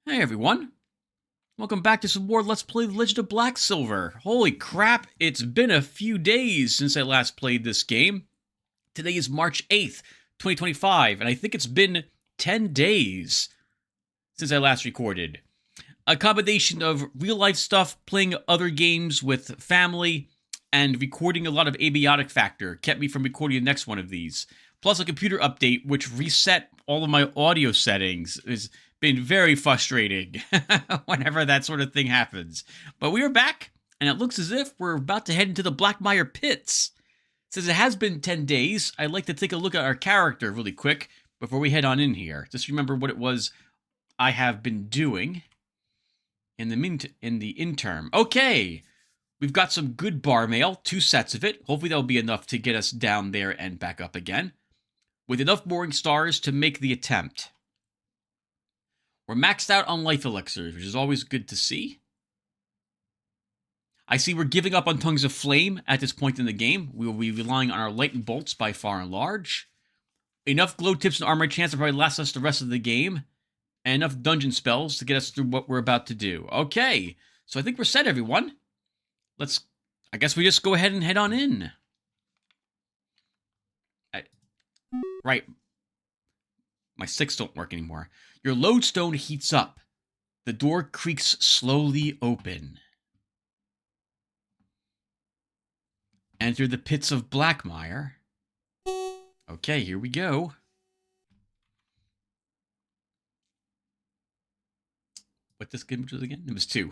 Hey everyone, welcome back to some more Let's Play The Legend of Blacksilver. Holy crap, it's been a few days since I last played this game. Today is March 8th, 2025, and I think it's been 10 days since I last recorded. A combination of real-life stuff, playing other games with family, and recording a lot of abiotic factor kept me from recording the next one of these. Plus a computer update which reset all of my audio settings has been very frustrating whenever that sort of thing happens. But we are back, and it looks as if we're about to head into the Blackmire pits. Since it has been 10 days, I'd like to take a look at our character really quick before we head on in here. Just remember what it was I have been doing in the interim. Okay, we've got some good bar mail, 2 sets of it. Hopefully that'll be enough to get us down there and back up again, with enough mooring stars to make the attempt. We're maxed out on life elixirs, which is always good to see. I see we're giving up on Tongues of Flame at this point in the game. We will be relying on our lightning bolts by far and large. Enough glow tips and armor chance to probably last us the rest of the game. And enough dungeon spells to get us through what we're about to do. Okay, so I think we're set, everyone. I guess we just go ahead and head on in. Right. My sticks don't work anymore. Your lodestone heats up. The door creaks slowly open. Enter the pits of Blackmire. Okay, here we go. What this game was again? It was 2.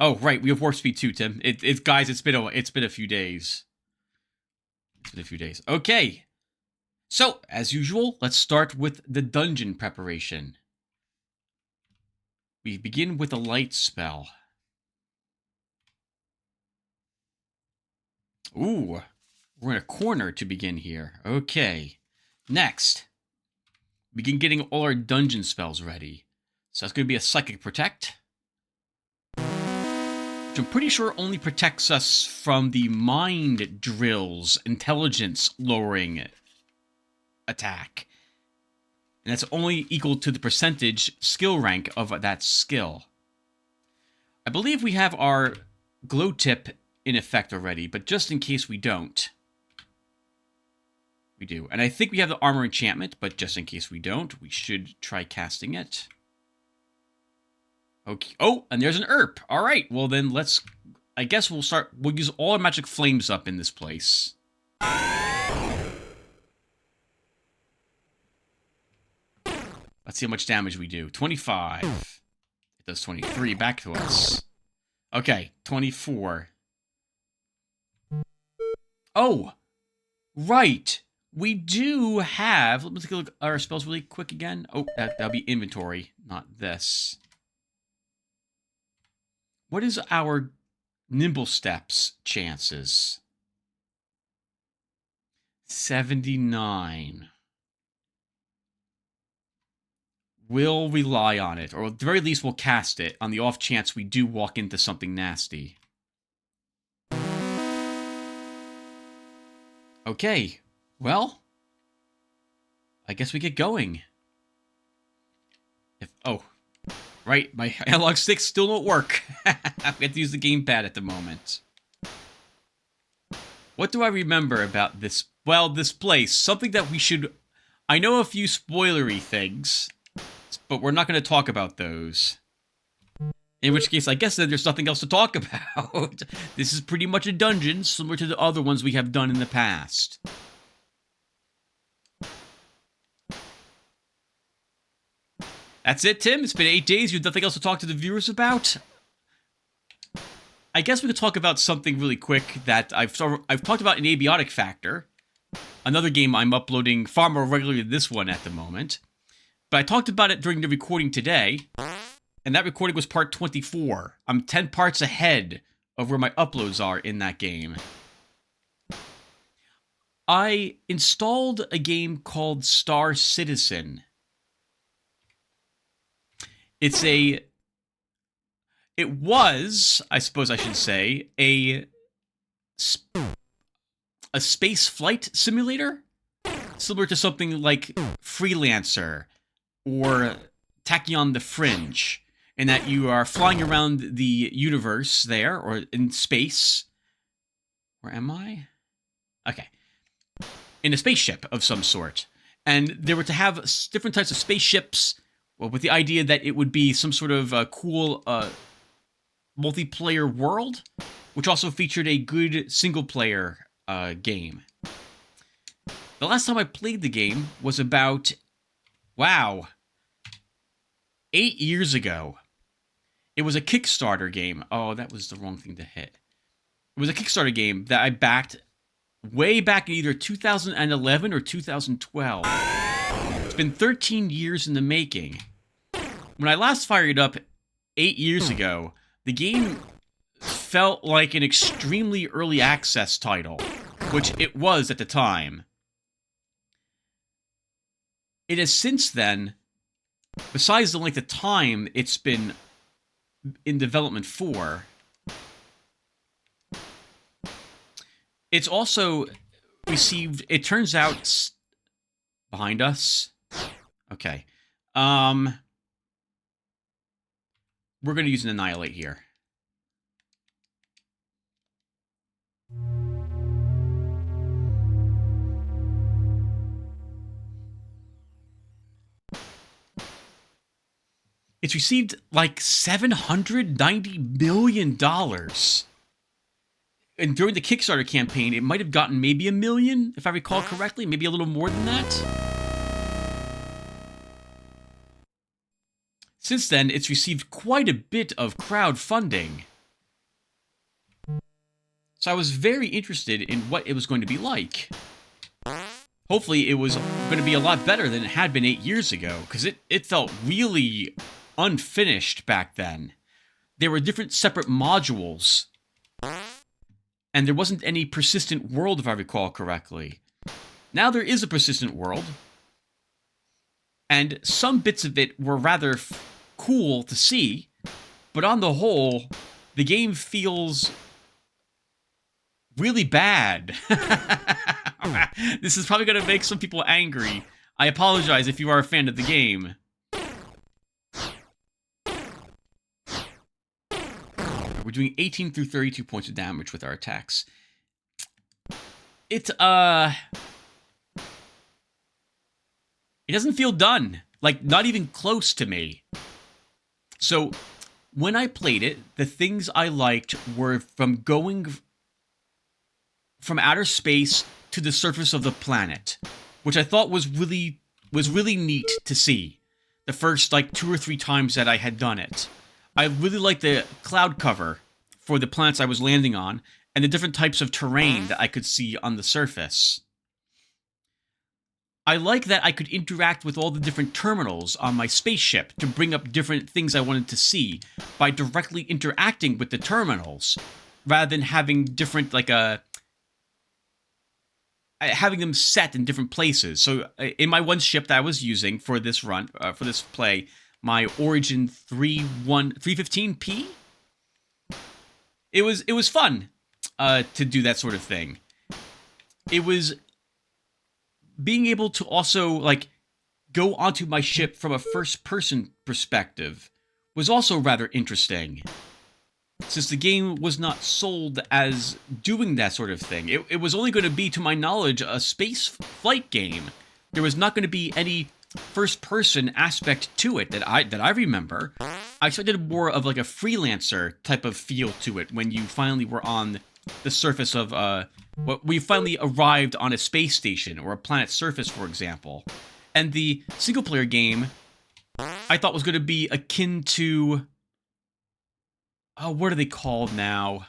Oh, right, we have warp speed too, Tim. Guys, it's been a few days. It's been a few days. Okay. So, as usual, let's start with the dungeon preparation. We begin with a light spell. Ooh, we're in a corner to begin here. Okay. Next, begin getting all our dungeon spells ready. So that's going to be a Psychic Protect, which I'm pretty sure only protects us from the Mind Drill's intelligence lowering attack. And that's only equal to the percentage skill rank of that skill. I believe we have our glow tip in effect already, but just in case we don't, we do. And I think we have the armor enchantment, but just in case we don't, we should try casting it. Okay. Oh, and there's an ERP. All right. Well, then I guess we'll use all our magic flames up in this place. Let's see how much damage we do. 25. It does 23 back to us. Okay, 24. Oh, right. We do have... Let me take a look at our spells really quick again. Oh, that'll be inventory, not this. What is our Nimble Steps chances? 79. We'll rely on it, or at the very least we'll cast it on the off chance we do walk into something nasty. Okay, well, I guess we get going. Right, my analog sticks still don't work. I have to use the gamepad at the moment. What do I remember about this? Well, this place. Something that we should... I know a few spoilery things, but we're not going to talk about those. In which case, I guess then there's nothing else to talk about. This is pretty much a dungeon, similar to the other ones we have done in the past. That's it, Tim? It's been 8 days. You have nothing else to talk to the viewers about? I guess we could talk about something really quick that I've talked about in Abiotic Factor. Another game I'm uploading far more regularly than this one at the moment. But I talked about it during the recording today, and that recording was part 24. I'm 10 parts ahead of where my uploads are in that game. I installed a game called Star Citizen. It was, I suppose I should say, a space flight simulator. similar to something like Freelancer or Tachyon the Fringe, in that you are flying around the universe there, or in space. Where am I? Okay. In a spaceship of some sort. And they were to have different types of spaceships, well, with the idea that it would be some sort of cool multiplayer world, which also featured a good single-player game. The last time I played the game was about, wow, 8 years ago. It was a Kickstarter game. Oh, that was the wrong thing to hit. It was a Kickstarter game that I backed way back in either 2011 or 2012. It's been 13 years in the making. When I last fired it up 8 years ago, the game felt like an extremely early access title, which it was at the time. It has since then, besides the length of time it's been in development for, it's also received, it turns out, behind us. Okay. We're going to use an Annihilate here. It's received like $790 million. And during the Kickstarter campaign, it might have gotten maybe $1 million, if I recall correctly, maybe a little more than that. Since then, it's received quite a bit of crowdfunding. So I was very interested in what it was going to be like. Hopefully, it was going to be a lot better than it had been 8 years ago, because it felt really unfinished back then. There were different separate modules, and there wasn't any persistent world, if I recall correctly. Now there is a persistent world, and some bits of it were rather cool to see, but on the whole, the game feels really bad. This is probably going to make some people angry. I apologize if you are a fan of the game. We're doing 18 through 32 points of damage with our attacks. It doesn't feel done. Like, not even close to me. So, when I played it, the things I liked were from going from outer space to the surface of the planet, which I thought was really neat to see. The first, like, 2 or 3 times that I had done it. I really liked the cloud cover for the planets I was landing on, and the different types of terrain that I could see on the surface. I like that I could interact with all the different terminals on my spaceship to bring up different things I wanted to see by directly interacting with the terminals, rather than having different, like, having them set in different places. So, in my one ship that I was using for this run, for this play, my Origin 315P. It was fun to do that sort of thing. It was being able to also, like, go onto my ship from a first-person perspective was also rather interesting, since the game was not sold as doing that sort of thing. It was only going to be, to my knowledge, a space flight game. There was not going to be any first-person aspect to it that I remember. I expected more of like a Freelancer type of feel to it when you finally were on the surface of we finally arrived on a space station or a planet's surface, for example. And the single-player game I thought was going to be akin to, what are they called now?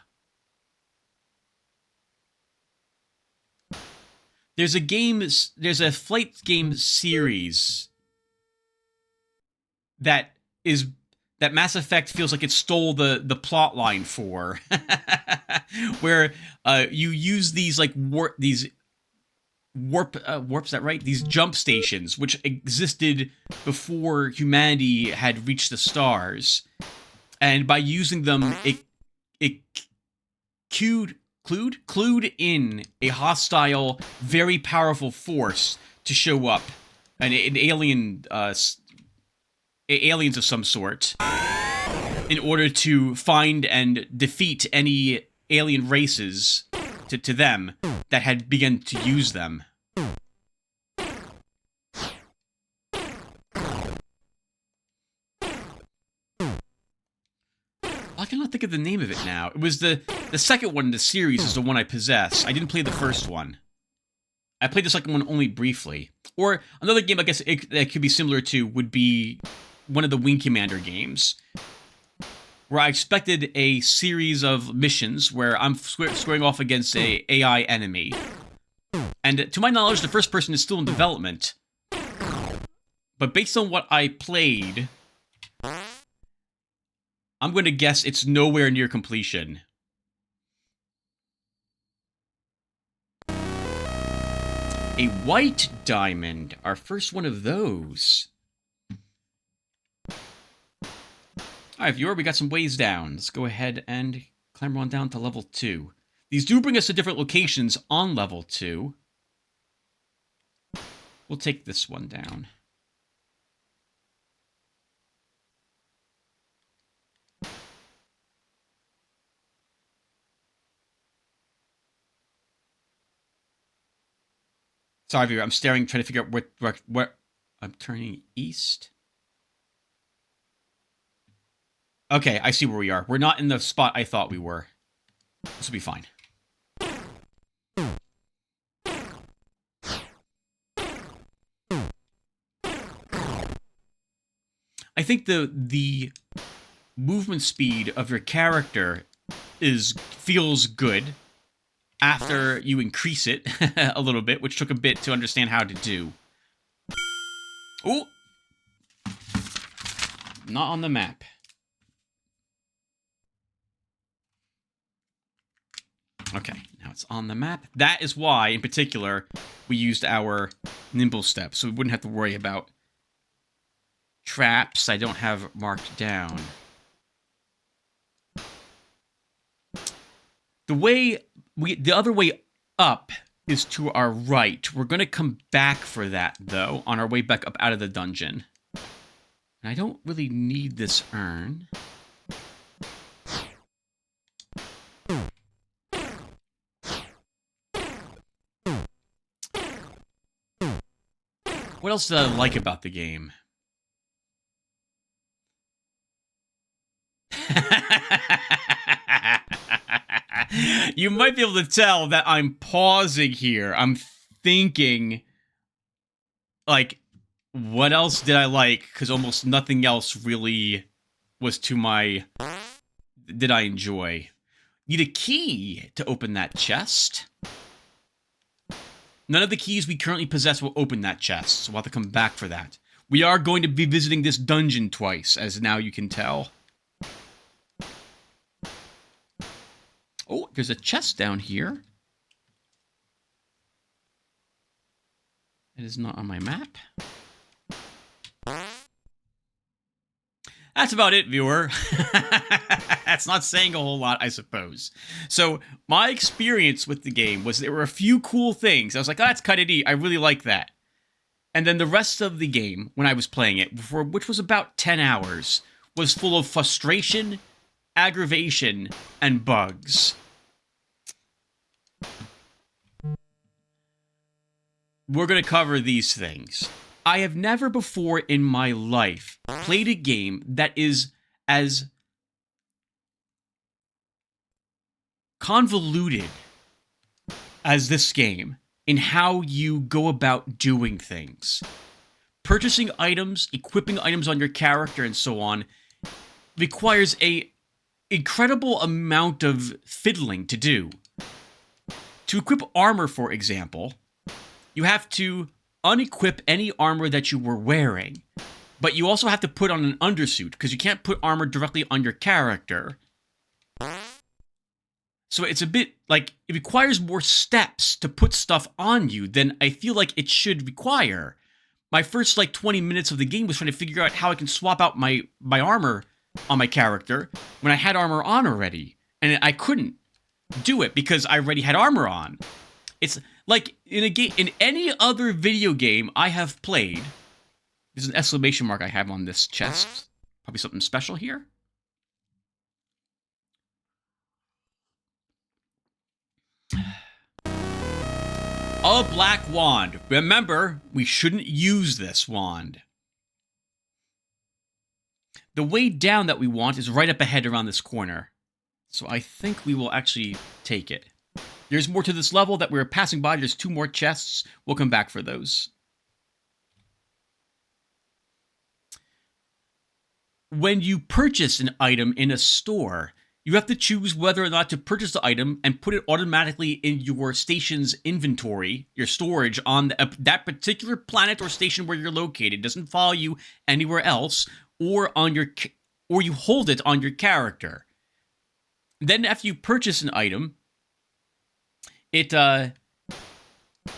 There's a flight game series that Mass Effect feels like it stole the plot line for, where you use these like warps, is that right? These jump stations, which existed before humanity had reached the stars, and by using them, it clued in a hostile, very powerful force to show up, an alien, aliens of some sort, in order to find and defeat any alien races to them that had begun to use them. I cannot think of the name of it now. It was the second one in the series is the one I possess. I didn't play the first one. I played the second one only briefly. Or another game I guess that could be similar to would be one of the Wing Commander games, where I expected a series of missions where I'm squaring off against a AI enemy. And to my knowledge, the first person is still in development. But based on what I played, I'm going to guess it's nowhere near completion. A white diamond. Our first one of those. Alright, viewer, we got some ways down. Let's go ahead and climb on down to level 2. These do bring us to different locations on level 2. We'll take this one down. Sorry, viewer, I'm staring, trying to figure out where I'm turning east. Okay, I see where we are. We're not in the spot I thought we were. This will be fine. I think the movement speed of your character feels good after you increase it a little bit, which took a bit to understand how to do. Oh! Not on the map. Okay, now it's on the map. That is why, in particular, we used our nimble step, so we wouldn't have to worry about traps I don't have marked down. The other way up is to our right. We're going to come back for that, though, on our way back up out of the dungeon. And I don't really need this urn. What else did I like about the game? You might be able to tell that I'm pausing here. I'm thinking, like, what else did I like? Because almost nothing else really was to my... did I enjoy. Need a key to open that chest. None of the keys we currently possess will open that chest, so we'll have to come back for that. We are going to be visiting this dungeon twice, as now you can tell. Oh, there's a chest down here. It is not on my map. That's about it, viewer. That's not saying a whole lot, I suppose. So, my experience with the game was there were a few cool things. I was like, oh, that's kind of neat. I really like that. And then the rest of the game, when I was playing it, which was about 10 hours, was full of frustration, aggravation, and bugs. We're going to cover these things. I have never before in my life played a game that is as convoluted as this game in how you go about doing things. Purchasing items, equipping items on your character, and so on requires an incredible amount of fiddling to do. To equip armor, for example, you have to unequip any armor that you were wearing, but you also have to put on an undersuit, because you can't put armor directly on your character. So it's a bit, like, it requires more steps to put stuff on you than I feel like it should require. My first, 20 minutes of the game was trying to figure out how I can swap out my armor on my character when I had armor on already. And I couldn't do it because I already had armor on. It's Like, in a game, in any other video game I have played, there's an exclamation mark I have on this chest. Probably something special here. A black wand. Remember, we shouldn't use this wand. The way down that we want is right up ahead around this corner. So I think we will actually take it. There's more to this level that we're passing by. There's 2 more chests. We'll come back for those. When you purchase an item in a store, you have to choose whether or not to purchase the item and put it automatically in your station's inventory, your storage on that particular planet or station where you're located. It doesn't follow you anywhere else, or you hold it on your character. Then after you purchase an item, it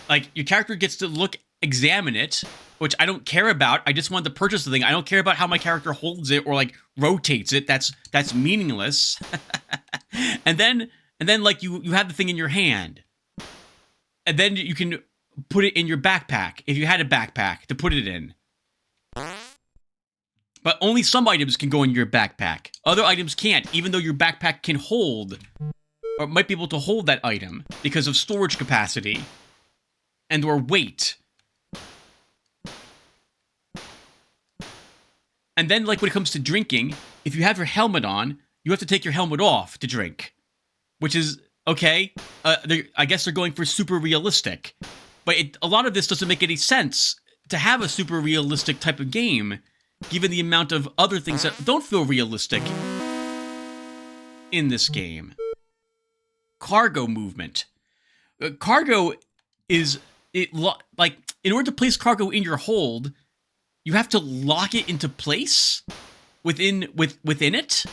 like your character gets to examine it, which I don't care about. I just want to purchase the thing. I don't care about how my character holds it or like rotates it. That's meaningless. and then like you have the thing in your hand. And then you can put it in your backpack if you had a backpack to put it in. But only some items can go in your backpack. Other items can't, even though your backpack can hold or might be able to hold that item because of storage capacity and or weight. And then, like, when it comes to drinking, if you have your helmet on, you have to take your helmet off to drink. Which is, okay, I guess they're going for super realistic. But a lot of this doesn't make any sense to have a super realistic type of game, given the amount of other things that don't feel realistic in this game. Cargo movement. Cargo is, like, in order to place cargo in your hold, you have to lock it into place within it,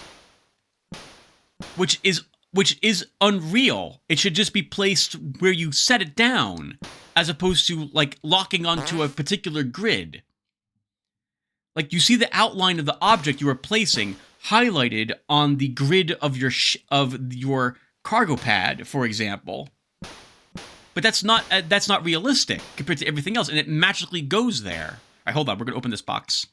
which is unreal. It should just be placed where you set it down, as opposed to like locking onto a particular grid. Like, you see the outline of the object you are placing highlighted on the grid of your cargo pad, for example. But that's not realistic compared to everything else, and it magically goes there. All right, hold on. We're going to open this box.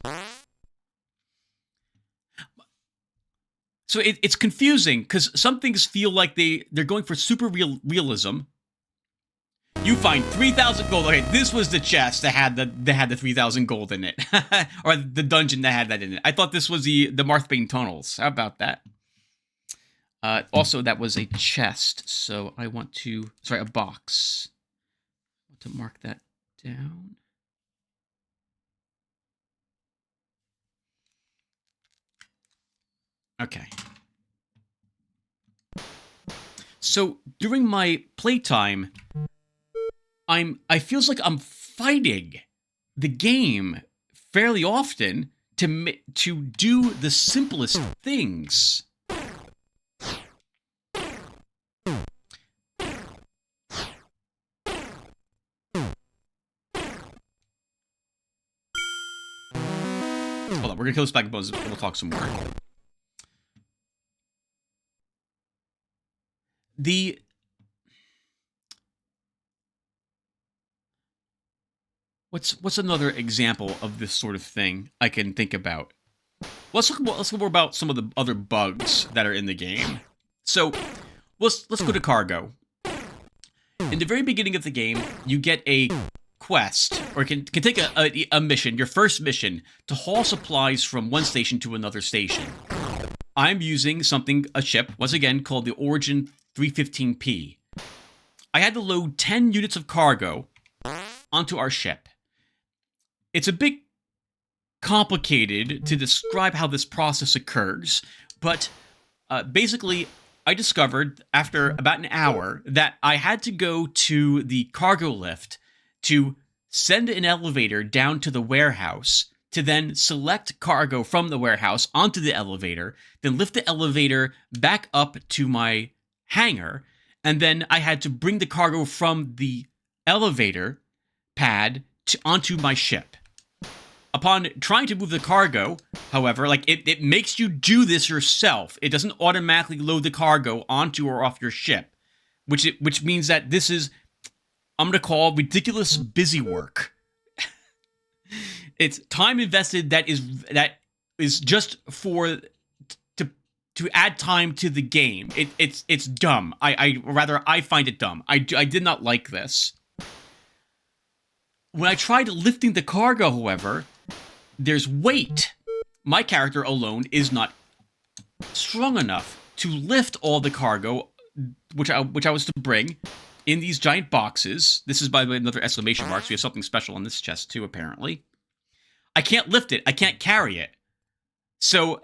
So it's confusing, because some things feel like they're going for super realism. You find 3,000 gold. Okay, this was the chest that had the 3,000 gold in it. Or the dungeon that had that in it. I thought this was the Marthbane tunnels. How about that? Also, that was a chest, so I want to... Sorry, a box. I want to mark that down. Okay. So during my playtime, I feels like I'm fighting the game fairly often to do the simplest things. Hold on, we're gonna kill this back and we'll talk some more. What's another example of this sort of thing I can think about? Let's look more about some of the other bugs that are in the game. So let's go to cargo. In the very beginning of the game, you get a quest, or can take a mission, your first mission, to haul supplies from one station to another station. I'm using a ship, once again, called the Origin 315P. I had to load 10 units of cargo onto our ship. It's a bit complicated to describe how this process occurs, but basically, I discovered after about an hour that I had to go to the cargo lift to send an elevator down to the warehouse, to then select cargo from the warehouse onto the elevator, then lift the elevator back up to my hangar, and then I had to bring the cargo from the elevator pad onto my ship. Upon trying to move the cargo, however, like it makes you do this yourself. It doesn't automatically load the cargo onto or off your ship, which means that this is I'm going to call ridiculous busy work. It's time invested that is just for to add time to the game. It's dumb. I find it dumb. I did not like this. When I tried lifting the cargo, however, there's weight. My character alone is not strong enough to lift all the cargo, which I was to bring in these giant boxes. This is, by the way, another exclamation mark, so we have something special on this chest too, apparently. I can't lift it. I can't carry it. So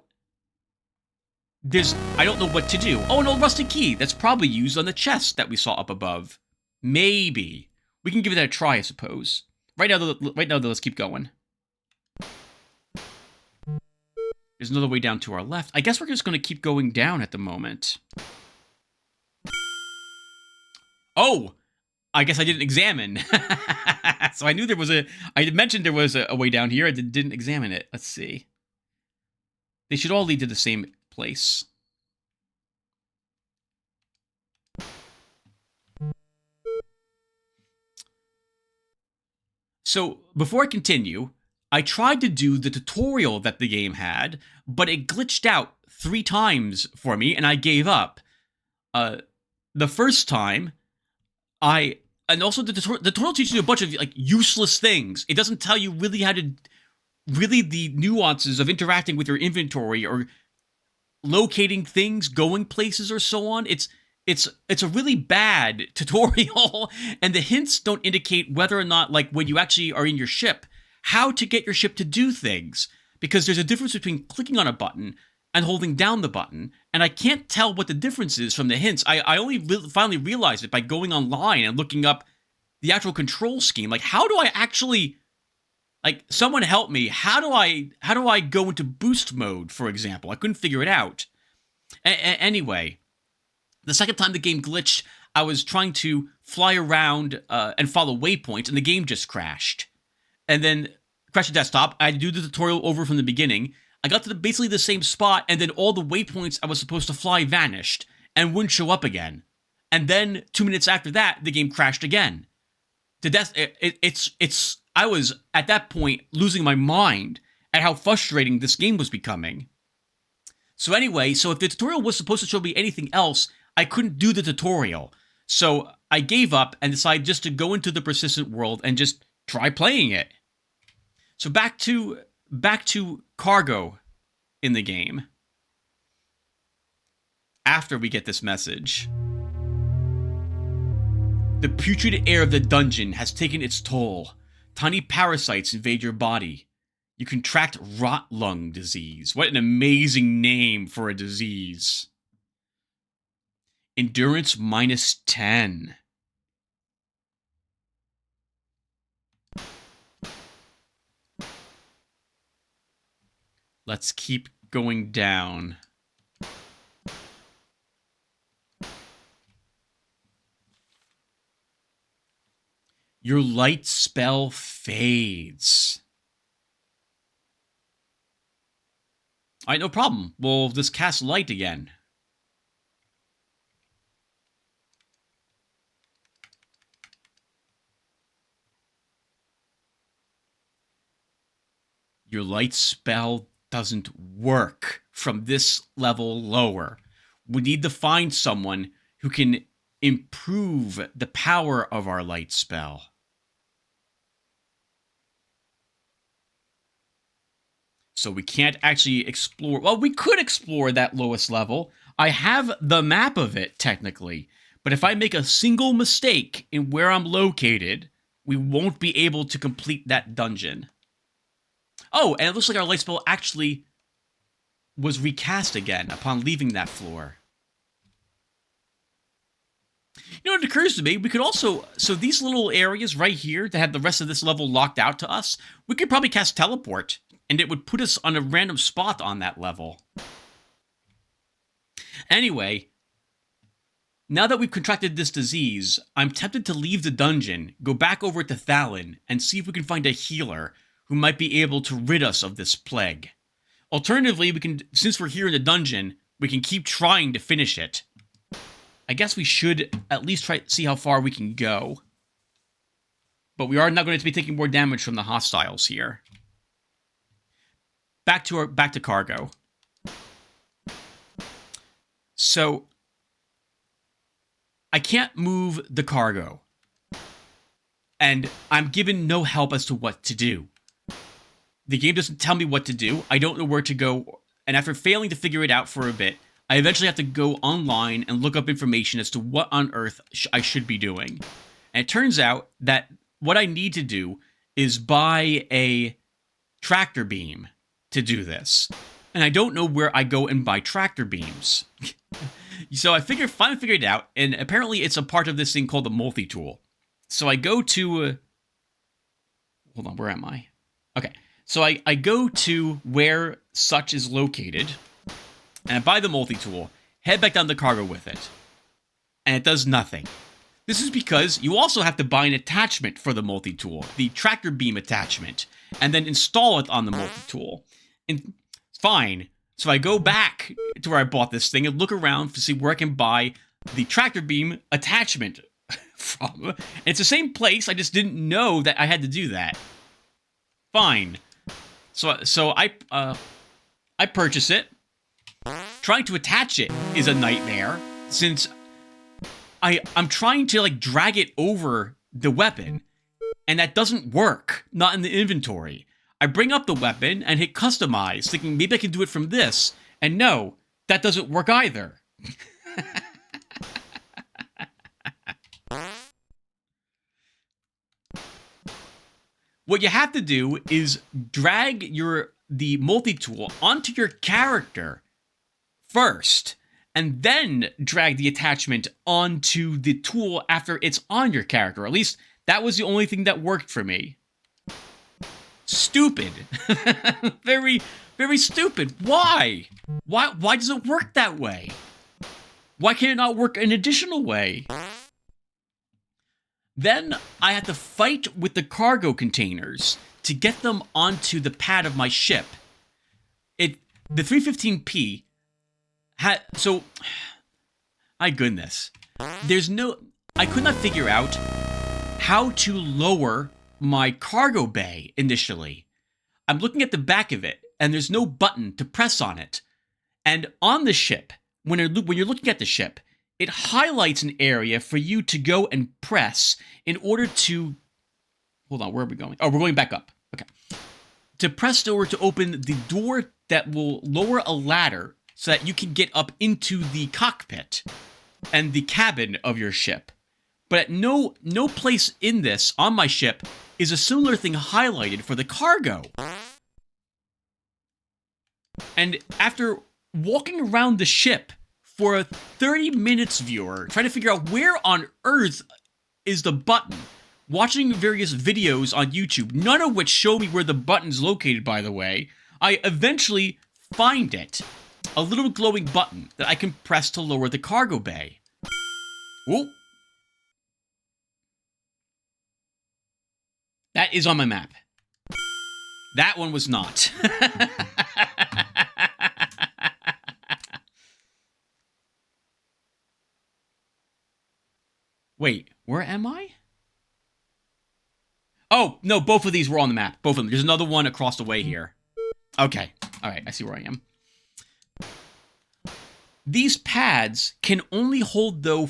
I don't know what to do. Oh, an old rusty key. That's probably used on the chest that we saw up above. Maybe. We can give that a try, I suppose. Right now, let's keep going. There's another way down to our left. I guess we're just going to keep going down at the moment. Oh! I guess I didn't examine. So I knew there was I mentioned there was a way down here. I didn't examine it. Let's see. They should all lead to the same place. So, before I continue, I tried to do the tutorial that the game had, but it glitched out 3 times for me, and I gave up. The first time, and also the tutorial teaches you a bunch of like useless things. It doesn't tell you really how to, the nuances of interacting with your inventory or locating things, going places, or so on. It's a really bad tutorial, and the hints don't indicate whether or not, like, when you actually are in your ship, how to get your ship to do things. Because there's a difference between clicking on a button and holding down the button, and I can't tell what the difference is from the hints. I only finally realized it by going online and looking up the actual control scheme. Like, how do I actually... Like, someone help me. How do I go into boost mode, for example? I couldn't figure it out. Anyway, the second time the game glitched, I was trying to fly around and follow waypoints, and the game just crashed. And then crashed the desktop. I had to do the tutorial over from the beginning. I got to basically the same spot, and then all the waypoints I was supposed to fly vanished and wouldn't show up again. And then 2 minutes after that, the game crashed again. I was, at that point, losing my mind at how frustrating this game was becoming. So anyway, if the tutorial was supposed to show me anything else, I couldn't do the tutorial. So I gave up and decided just to go into the persistent world and just try playing it. So back to cargo in the game. After we get this message. The putrid air of the dungeon has taken its toll. Tiny parasites invade your body. You contract rot lung disease. What an amazing name for a disease. Endurance -10. Let's keep going down. Your light spell fades. Alright, no problem. We'll just cast light again. Your light spell doesn't work from this level lower. We need to find someone who can improve the power of our light spell. So we can't actually explore... Well, we could explore that lowest level. I have the map of it, technically. But if I make a single mistake in where I'm located, we won't be able to complete that dungeon. Oh, and it looks like our light spell actually was recast again upon leaving that floor. You know, it occurs to me, we could also... So these little areas right here that have the rest of this level locked out to us, we could probably cast teleport, and it would put us on a random spot on that level. Anyway, now that we've contracted this disease, I'm tempted to leave the dungeon, go back over to Thallin, and see if we can find a healer who might be able to rid us of this plague. Alternatively, we can, since we're here in the dungeon, we can keep trying to finish it. I guess we should at least try to see how far we can go. But we are not going to be taking more damage from the hostiles here. Back to cargo. So I can't move the cargo. And I'm given no help as to what to do. The game doesn't tell me what to do. I don't know where to go. And after failing to figure it out for a bit, I eventually have to go online and look up information as to what on earth I should be doing. And it turns out that what I need to do is buy a tractor beam to do this. And I don't know where I go and buy tractor beams. So I finally figured it out, and apparently it's a part of this thing called the multi-tool. So I go to... hold on, where am I? Okay, so I go to where such is located, and I buy the multi-tool, head back down the cargo with it, and it does nothing. This is because you also have to buy an attachment for the multi-tool, the tractor beam attachment, and then install it on the multi-tool. And fine. So I go back to where I bought this thing and look around to see where I can buy the tractor beam attachment from. And it's the same place, I just didn't know that I had to do that. Fine. So I purchase it. Trying to attach it is a nightmare, since I'm trying to like drag it over the weapon, and that doesn't work, not in the inventory. I bring up the weapon and hit customize, thinking maybe I can do it from this, and no, that doesn't work either. What you have to do is drag the multi-tool onto your character first, and then drag the attachment onto the tool after it's on your character. At least that was the only thing that worked for me. Stupid. Very, very stupid. Why? Why does it work that way? Why can it not work an additional way? Then I had to fight with the cargo containers to get them onto the pad of my ship. The 315p had... so... my goodness. I could not figure out how to lower my cargo bay initially. I'm looking at the back of it, and there's no button to press on it. And on the ship, when you're looking at the ship, it highlights an area for you to go and press in order to... hold on, where are we going? Oh, we're going back up. Okay. To press in order to open the door that will lower a ladder so that you can get up into the cockpit and the cabin of your ship. But at no place in this, on my ship, is a similar thing highlighted for the cargo. And after walking around the ship for a 30 minutes, viewer, trying to figure out where on earth is the button, watching various videos on YouTube, none of which show me where the button's located, by the way, I eventually find it. A little glowing button that I can press to lower the cargo bay. Whoa. That is on my map. That one was not. Wait, where am I? Oh, no, both of these were on the map. Both of them. There's another one across the way here. Okay. All right, I see where I am. These pads can only hold, though,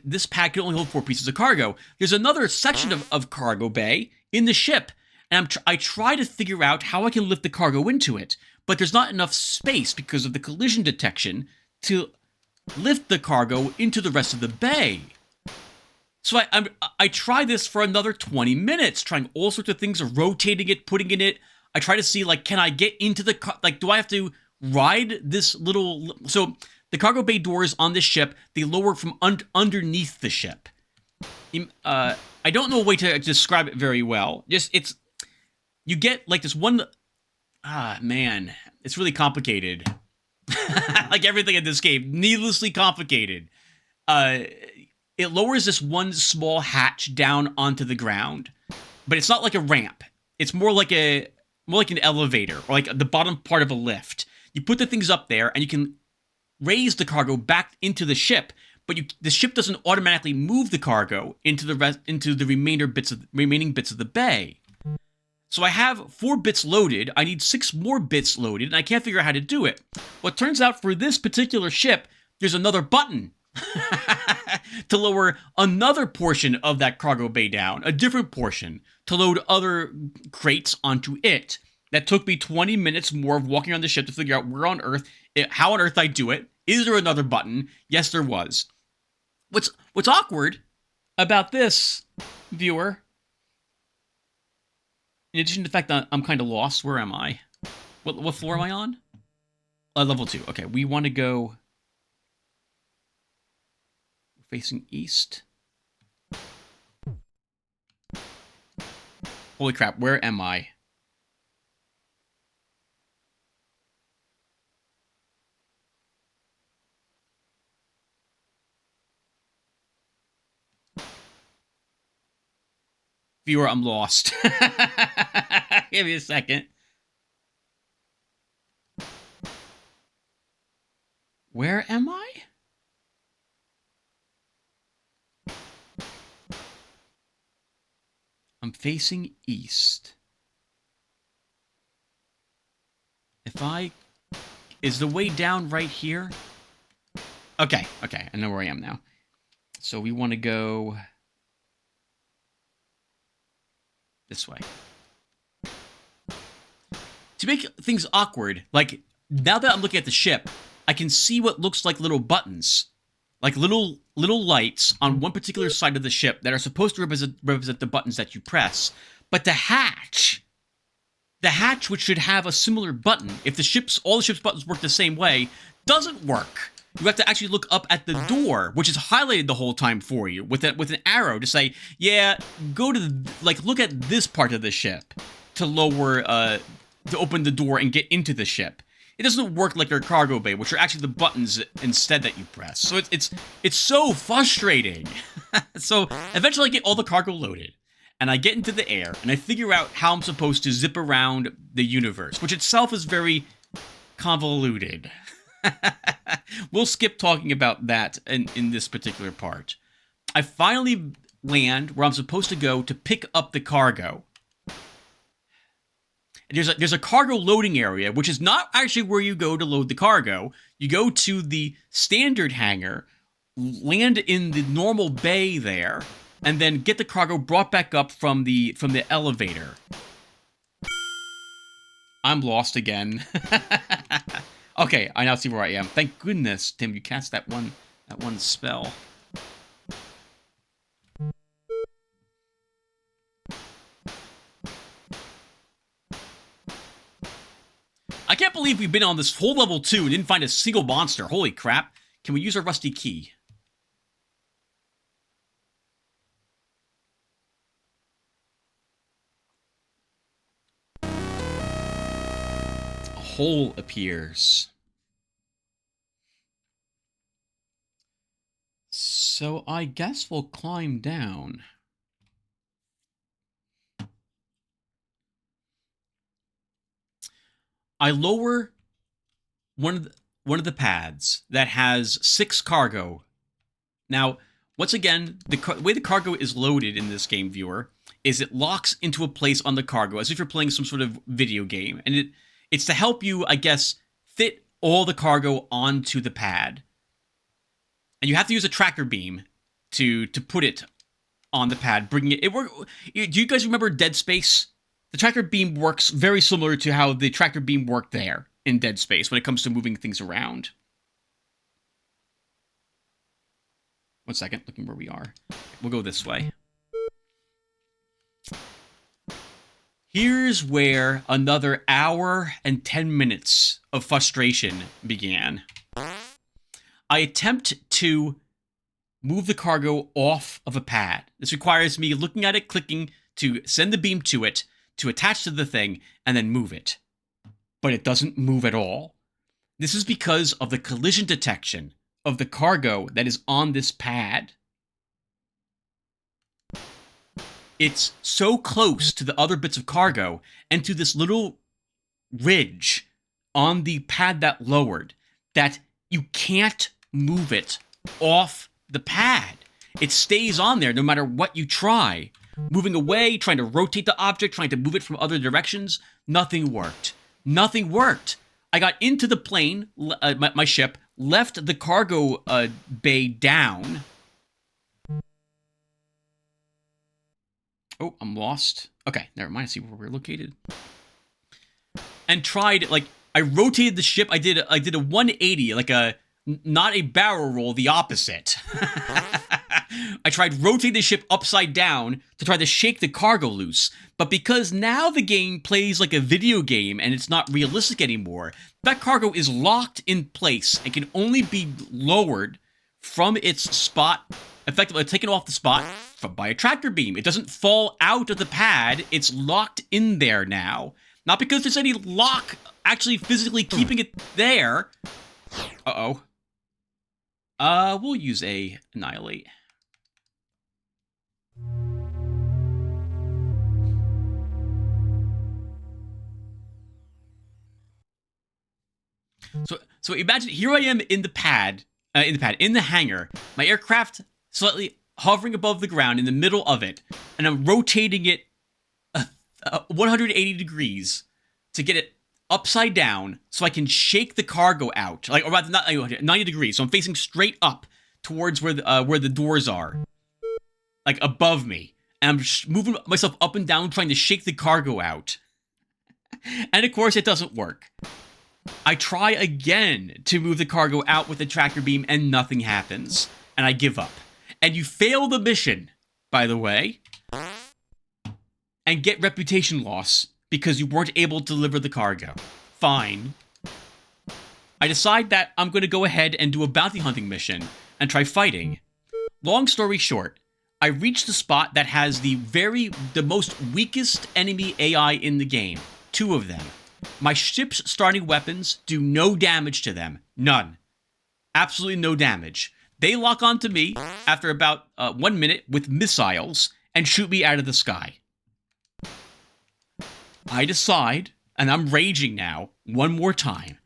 this pad can only hold 4 pieces of cargo. There's another section of cargo bay in the ship, and I try to figure out how I can lift the cargo into it, but there's not enough space because of the collision detection to lift the cargo into the rest of the bay. So I try this for another 20 minutes, trying all sorts of things, rotating it, putting in it. I try to see, like, can I get into the car? Like, do I have to ride this little... So the cargo bay doors on this ship, they lower from underneath the ship. I don't know a way to describe it very well. You get, like, this one... man. It's really complicated. Like everything in this game. Needlessly complicated. It lowers this one small hatch down onto the ground, but it's not like a ramp. It's more like an elevator, or like the bottom part of a lift. You put the things up there, and you can raise the cargo back into the ship, but the ship doesn't automatically move the cargo into the remaining bits of the bay. So I have 4 bits loaded, I need 6 more bits loaded, and I can't figure out how to do it. Well, it turns out for this particular ship, there's another button to lower another portion of that cargo bay down, a different portion, to load other crates onto it. That took me 20 minutes more of walking around the ship to figure out how on earth I do it. Is there another button? Yes, there was. What's awkward about this, viewer, in addition to the fact that I'm kind of lost, where am I? What floor am I on? Level 2. Okay, we want to go facing east. Holy crap, where am I? Viewer, I'm lost. Give me a second. Where am I? I'm facing east. Is the way down right here? Okay, I know where I am now. So we want to go this way. To make things awkward, like, now that I'm looking at the ship, I can see what looks like little buttons. Like little lights on one particular side of the ship that are supposed to represent the buttons that you press. But the hatch, which should have a similar button, if all the ship's buttons work the same way, doesn't work. You have to actually look up at the door, which is highlighted the whole time for you with an arrow to say, yeah, go to look at this part of the ship to to open the door and get into the ship. It doesn't work like your cargo bay, which are actually the buttons instead that you press. So it's so frustrating. So eventually I get all the cargo loaded, and I get into the air, and I figure out how I'm supposed to zip around the universe, which itself is very convoluted. We'll skip talking about that in this particular part. I finally land where I'm supposed to go to pick up the cargo. There's a cargo loading area, which is not actually where you go to load the cargo. You go to the standard hangar, land in the normal bay there, and then get the cargo brought back up from the elevator. I'm lost again. Okay, I now see where I am. Thank goodness, Tim, you cast that one spell. I can't believe we've been on this whole level 2 and didn't find a single monster. Holy crap. Can we use our rusty key? A hole appears. So I guess we'll climb down. I lower one of the pads that has 6 cargo. Now, once again, the way the cargo is loaded in this game, viewer, is it locks into a place on the cargo as if you're playing some sort of video game, and it's to help you, I guess, fit all the cargo onto the pad. And you have to use a tractor beam to put it on the pad, bringing it. Do you guys remember Dead Space? The tractor beam works very similar to how the tractor beam worked there in Dead Space when it comes to moving things around. One second, looking where we are. We'll go this way. Here's where another hour and 10 minutes of frustration began. I attempt to move the cargo off of a pad. This requires me looking at it, clicking to send the beam to it, to attach to the thing, and then move it. But it doesn't move at all. This is because of the collision detection of the cargo that is on this pad. It's so close to the other bits of cargo and to this little ridge on the pad that lowered that you can't move it off the pad. It stays on there no matter what you try. Moving away, trying to rotate the object, trying to move it from other directions, nothing worked. Nothing worked. I got into the plane, my ship, left the cargo bay down. Oh, I'm lost. Okay, never mind. I see where we're located. And tried, like, I rotated the ship. I did a 180, like not a barrel roll, the opposite. I tried rotating the ship upside down to try to shake the cargo loose. But because now the game plays like a video game and it's not realistic anymore, that cargo is locked in place and can only be lowered from its spot, effectively taken off the spot by a tractor beam. It doesn't fall out of the pad. It's locked in there now. Not because there's any lock actually physically keeping it there. Uh-oh. We'll use a Annihilate. So imagine, here I am in the hangar, my aircraft slightly hovering above the ground in the middle of it, and I'm rotating it 180 degrees to get it upside down so I can shake the cargo out, like, or rather, not 90 degrees. So I'm facing straight up towards where the doors are, like above me, and I'm just moving myself up and down trying to shake the cargo out. And of course, it doesn't work. I try again to move the cargo out with the tractor beam, and nothing happens, and I give up. And you fail the mission, by the way, and get reputation loss because you weren't able to deliver the cargo. Fine. I decide that I'm going to go ahead and do a bounty hunting mission and try fighting. Long story short, I reach the spot that has the most weakest enemy AI in the game. 2 of them. My ship's starting weapons do no damage to them. None. Absolutely no damage. They lock onto me after about 1 minute with missiles and shoot me out of the sky. I decide, and I'm raging now, one more time.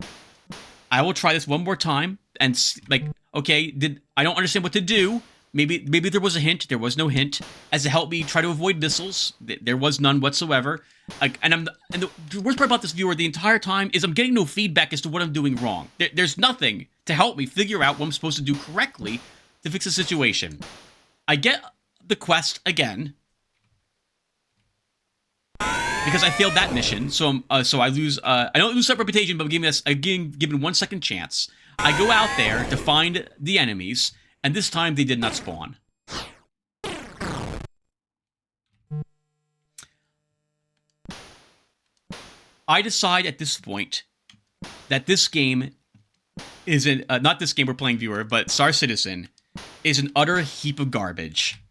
I will try this one more time, and like, okay, I don't understand what to do. Maybe there was a hint. There was no hint. As to help me try to avoid missiles, there was none whatsoever. And the worst part about this, viewer, the entire time is I'm getting no feedback as to what I'm doing wrong. There's nothing to help me figure out what I'm supposed to do correctly to fix the situation. I get the quest again because I failed that mission. So I lose. I don't lose that reputation, but I'm given 1 second chance. I go out there to find the enemies. And this time, they did not spawn. I decide at this point that this game is not this game we're playing, viewer, but Star Citizen is an utter heap of garbage.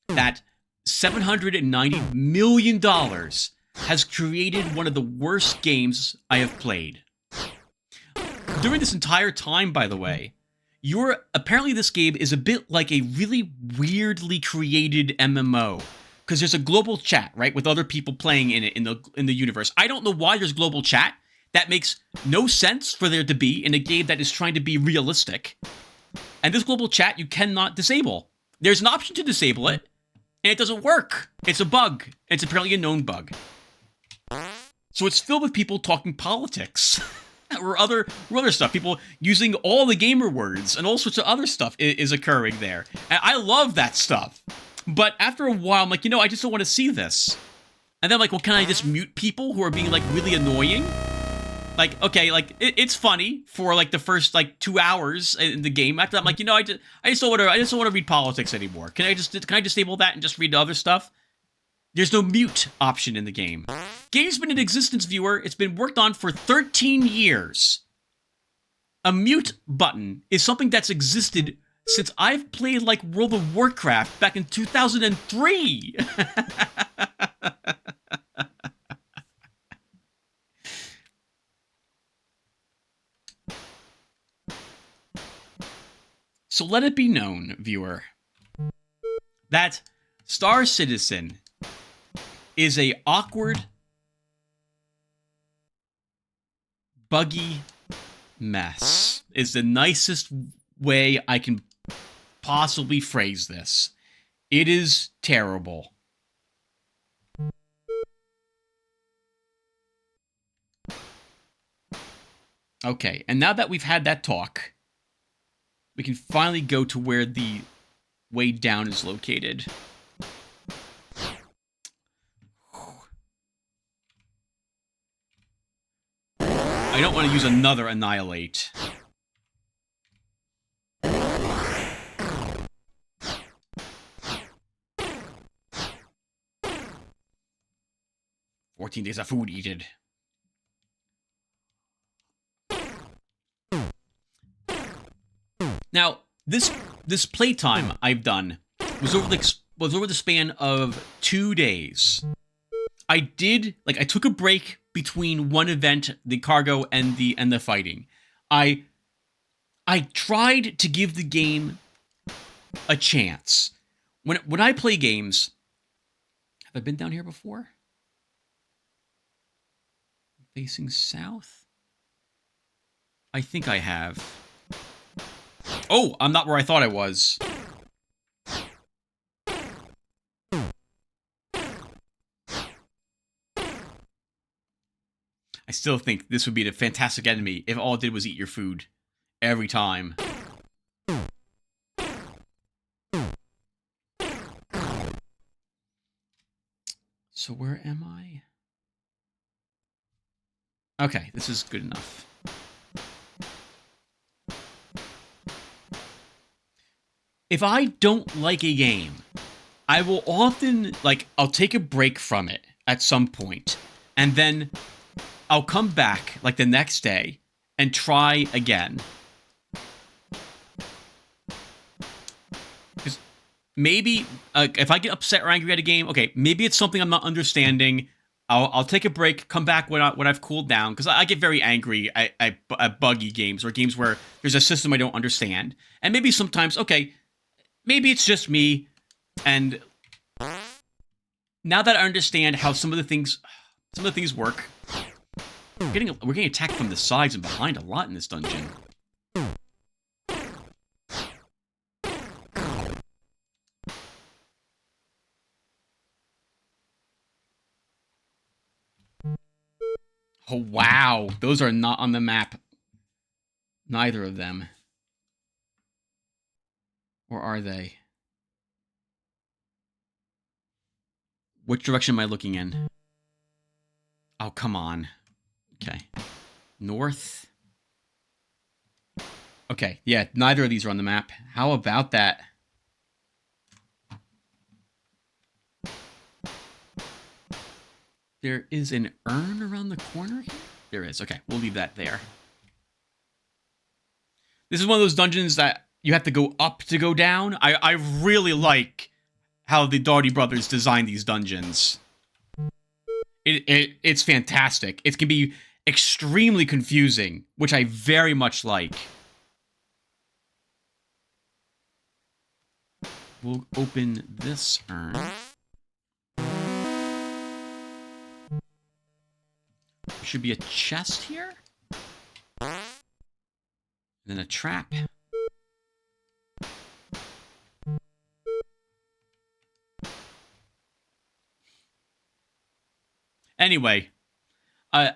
That $790 million has created one of the worst games I have played. During this entire time, by the way, apparently this game is a bit like a really weirdly created MMO, because there's a global chat, right, with other people playing in it in the universe. I don't know why there's global chat. That makes no sense for there to be in a game that is trying to be realistic. And this global chat you cannot disable. There's an option to disable it, and it doesn't work. It's a bug. It's apparently a known bug. So it's filled with people talking politics. Or other stuff. People using all the gamer words and all sorts of other stuff is occurring there. And I love that stuff. But after a while, I'm like, I just don't want to see this. And then I'm like, well, can I just mute people who are being, like, really annoying? Like, okay, like, it's funny for, like, the first, like, 2 hours in the game. After that, I'm like, I just don't want to read politics anymore. Can I disable that and just read the other stuff? There's no mute option in the game. Game's been in existence, viewer. It's been worked on for 13 years. A mute button is something that's existed since I've played, like, World of Warcraft back in 2003. So let it be known, viewer, that Star Citizen is a awkward, buggy mess. Is the nicest way I can possibly phrase this. It is terrible. Okay, and now that we've had that talk, we can finally go to where the way down is located. I don't want to use another Annihilate. "14 days of food eaten." Now, this playtime I've done was over the span of 2 days. I took a break between one event, the cargo, and the fighting. I tried to give the game a chance. When I play games, have I been down here before? Facing south? I think I have. Oh, I'm not where I thought I was. I still think this would be a fantastic enemy if all it did was eat your food. Every time. So where am I? Okay, this is good enough. If I don't like a game, I will often, I'll take a break from it at some point, and then I'll come back, the next day, and try again. Because maybe, if I get upset or angry at a game, okay, maybe it's something I'm not understanding. I'll take a break, come back when I've cooled down, because I get very angry at buggy games, or games where there's a system I don't understand. And maybe sometimes, okay, maybe it's just me, and now that I understand how some of the things work, we're getting attacked from the sides and behind a lot in this dungeon. Oh wow, those are not on the map. Neither of them. Or are they? Which direction am I looking in? Oh, come on. Okay. North. Okay, yeah, neither of these are on the map. How about that? There is an urn around the corner here? There is. Okay, we'll leave that there. This is one of those dungeons that you have to go up to go down. I really like how the Daugherty brothers designed these dungeons. It's fantastic. It can be extremely confusing, which I very much like. We'll open this urn. There should be a chest here. And then a trap. Anyway, I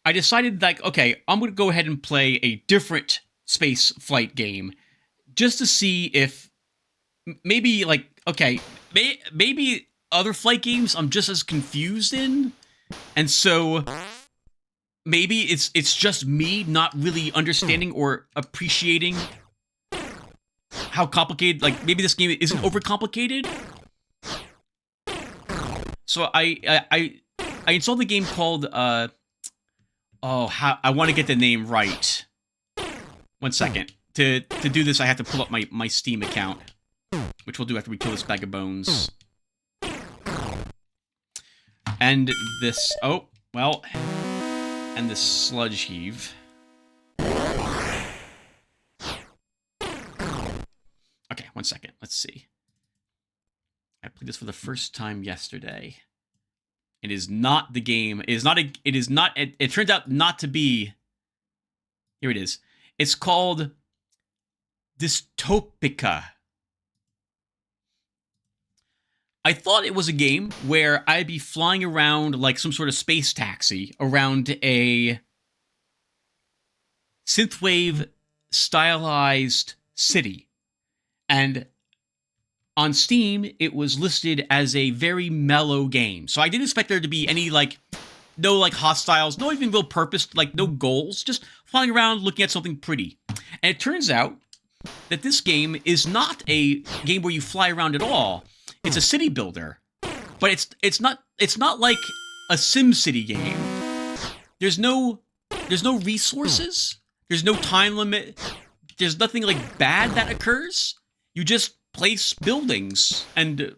decided, okay, I'm going to go ahead and play a different space flight game just to see if maybe, okay, maybe other flight games I'm just as confused in, and so maybe it's just me not really understanding or appreciating how complicated, maybe this game isn't overcomplicated. So I installed a game called I want to get the name right. 1 second. To do this, I have to pull up my Steam account, which we'll do after we kill this bag of bones. And this, and this sludge heave. Okay, 1 second. Let's see. I played this for the first time yesterday. It is not the game. It turns out not to be. Here it is. It's called Dystopica. I thought it was a game where I'd be flying around like some sort of space taxi around a synthwave stylized city. And on Steam, it was listed as a very mellow game. So I didn't expect there to be any, like, no, like, hostiles, no even real purpose, like, no goals, just flying around looking at something pretty. And it turns out that this game is not a game where you fly around at all. It's a city builder. But it's not like a SimCity game. There's no resources. There's no time limit. There's nothing, like, bad that occurs. You just place buildings and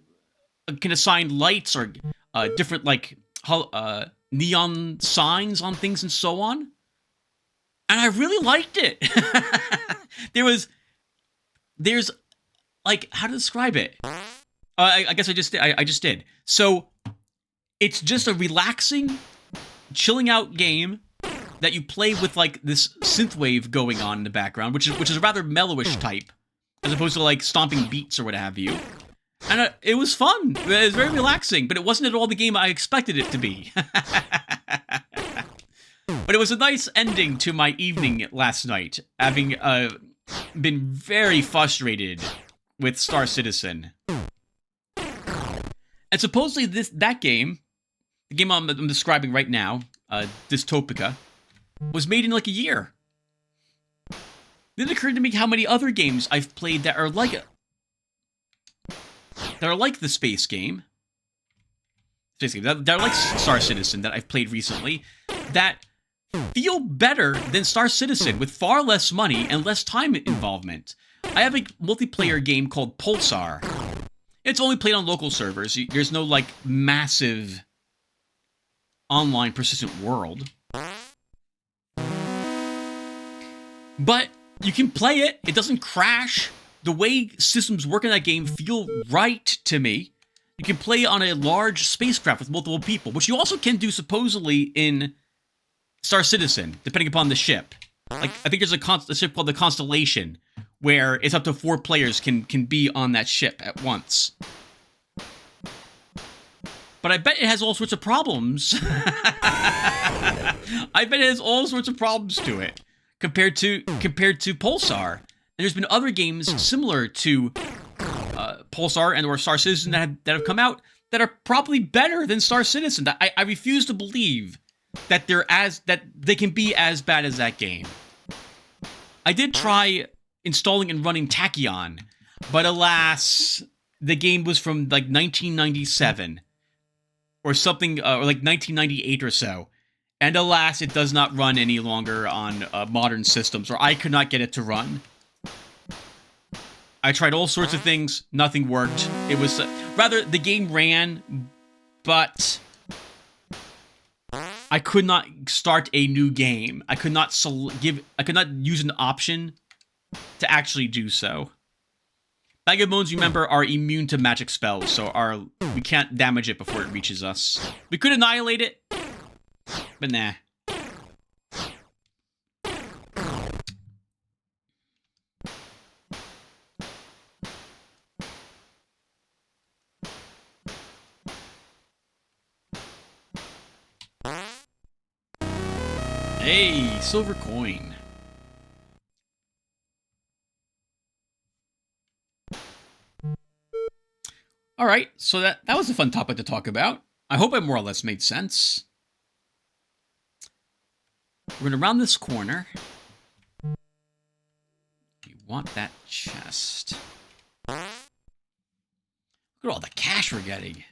can assign lights or different, like, neon signs on things and so on. And I really liked it. There's, like, how to describe it? I guess I just did. So, it's just a relaxing, chilling out game that you play with, like, this synthwave going on in the background, which is a rather mellowish type, as opposed to, like, stomping beats or what have you. And it was fun. It was very relaxing, but it wasn't at all the game I expected it to be. But it was a nice ending to my evening last night, having been very frustrated with Star Citizen. And supposedly that game, the game I'm describing right now, Dystopica, was made in like a year. Then it occurred to me how many other games I've played that are like the space game. That are like Star Citizen that I've played recently, that feel better than Star Citizen with far less money and less time involvement. I have a multiplayer game called Pulsar. It's only played on local servers. There's no, like, massive online persistent world. But you can play it. It doesn't crash. The way systems work in that game feel right to me. You can play on a large spacecraft with multiple people, which you also can do supposedly in Star Citizen, depending upon the ship. Like, I think there's a ship called the Constellation, where it's up to 4 players can be on that ship at once. But I bet it has all sorts of problems. I bet it has all sorts of problems to it compared to Pulsar. And there's been other games similar to Pulsar and or Star Citizen that have come out that are probably better than Star Citizen. I refuse to believe that they can be as bad as that game. I did try installing and running Tachyon, but alas, the game was from like 1997 or something, or like 1998 or so, and alas, it does not run any longer on modern systems, or I could not get it to run. I tried all sorts of things, nothing worked. It was rather the game ran, but I could not start a new game. I could not use an option to actually do so. Bag of Bones, remember, are immune to magic spells, so we can't damage it before it reaches us. We could annihilate it, but nah. Hey, silver coin. All right, so that was a fun topic to talk about. I hope it more or less made sense. We're going to round this corner. We want that chest. Look at all the cash we're getting.